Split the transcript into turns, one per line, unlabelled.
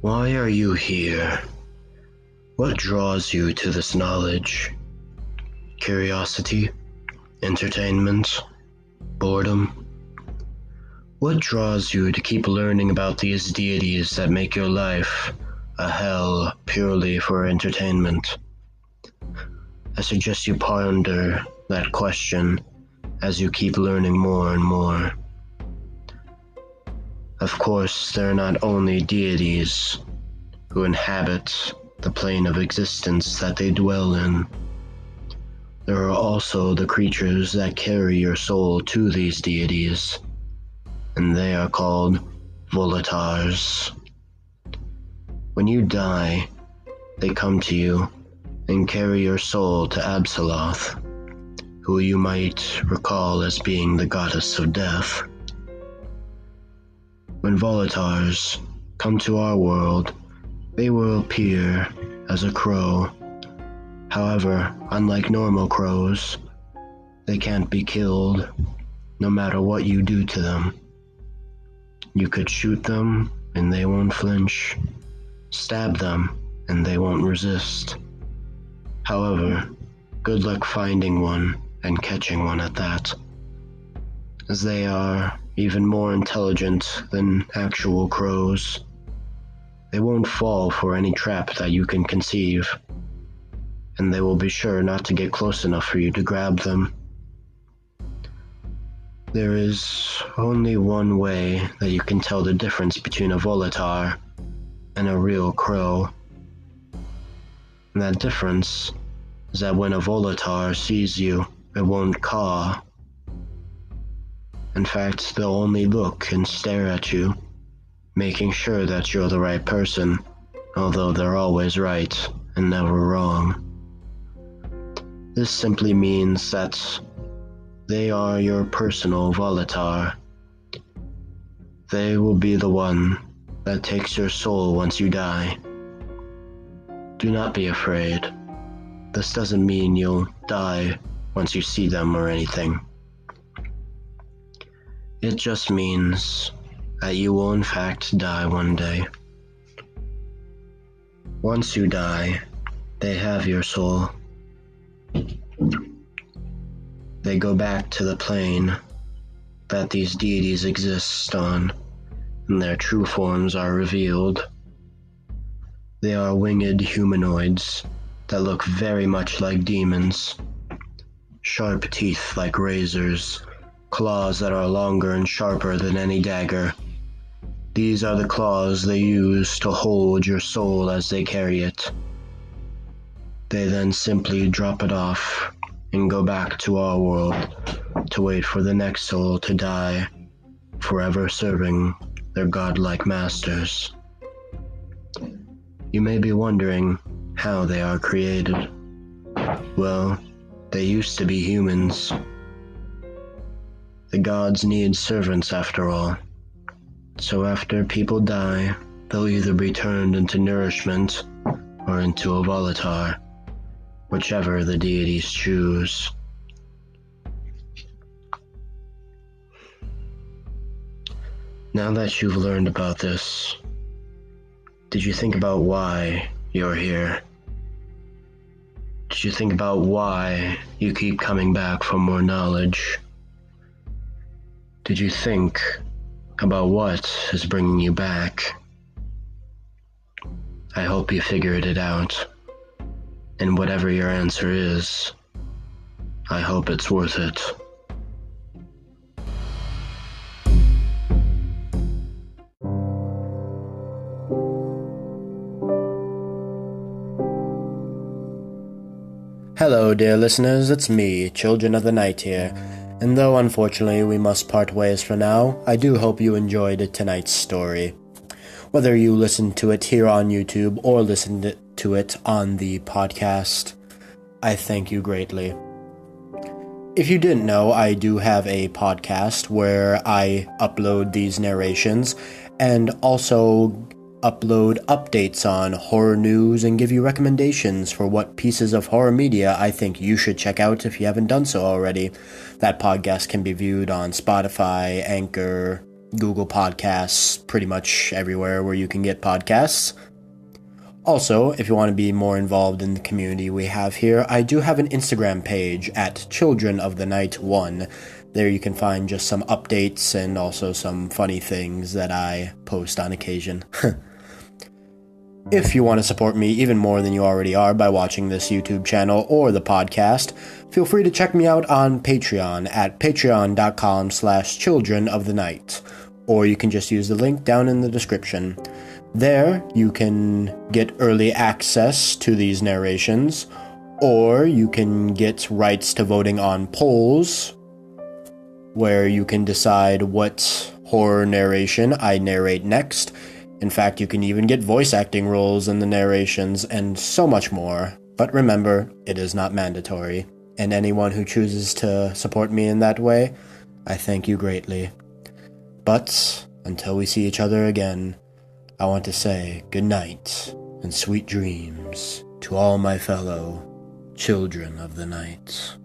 Why are you here? What draws you to this knowledge? Curiosity? Entertainment? Boredom? What draws you to keep learning about these deities that make your life a hell purely for entertainment? I suggest you ponder that question as you keep learning more and more. Of course, there are not only deities who inhabit the plane of existence that they dwell in. There are also the creatures that carry your soul to these deities, and they are called Volitars. When you die, they come to you and carry your soul to Absoloth, who you might recall as being the goddess of death. When Volitars come to our world, they will appear as a crow. However, unlike normal crows, they can't be killed, no matter what you do to them. You could shoot them, and they won't flinch. Stab them, and they won't resist. However, good luck finding one and catching one at that, as they are even more intelligent than actual crows. They won't fall for any trap that you can conceive, and they will be sure not to get close enough for you to grab them. There is only one way that you can tell the difference between a Volitar and a real crow. And that difference is that when a Volitar sees you, it won't caw. In fact, they'll only look and stare at you, making sure that you're the right person, although they're always right and never wrong. This simply means that they are your personal Volitar. They will be the one that takes your soul once you die. Do not be afraid. This doesn't mean you'll die once you see them or anything. It just means that you will in fact die one day. Once you die, they have your soul. They go back to the plane that these deities exist on, and their true forms are revealed. They are winged humanoids that look very much like demons. Sharp teeth like razors, claws that are longer and sharper than any dagger. These are the claws they use to hold your soul as they carry it. They then simply drop it off and go back to our world to wait for the next soul to die, forever serving their godlike masters. You may be wondering how they are created. Well, they used to be humans. The gods need servants after all. So after people die, they'll either be turned into nourishment or into a Volitar, whichever the deities choose. Now that you've learned about this, did you think about why you're here? Did you think about why you keep coming back for more knowledge? Did you think about what is bringing you back? I hope you figured it out. And whatever your answer is, I hope it's worth it.
Hello, dear listeners, it's me, Children of the Night here, and though unfortunately we must part ways for now, I do hope you enjoyed tonight's story. Whether you listened to it here on YouTube or listened to it on the podcast, I thank you greatly. If you didn't know, I do have a podcast where I upload these narrations and also upload updates on horror news and give you recommendations for what pieces of horror media I think you should check out if you haven't done so already. That podcast can be viewed on Spotify, Anchor, Google Podcasts, pretty much everywhere where you can get podcasts. Also, if you want to be more involved in the community we have here, I do have an Instagram page at Children of the Night 1. There you can find just some updates and also some funny things that I post on occasion. If you want to support me even more than you already are by watching this YouTube channel or the podcast, feel free to check me out on Patreon at patreon.com/Children of the Night, or you can just use the link down in the description. There, you can get early access to these narrations, or you can get rights to voting on polls, where you can decide what horror narration I narrate next. In fact, you can even get voice acting roles in the narrations, and so much more. But remember, it is not mandatory, and anyone who chooses to support me in that way, I thank you greatly. But, until we see each other again, I want to say good night and sweet dreams to all my fellow children of the night.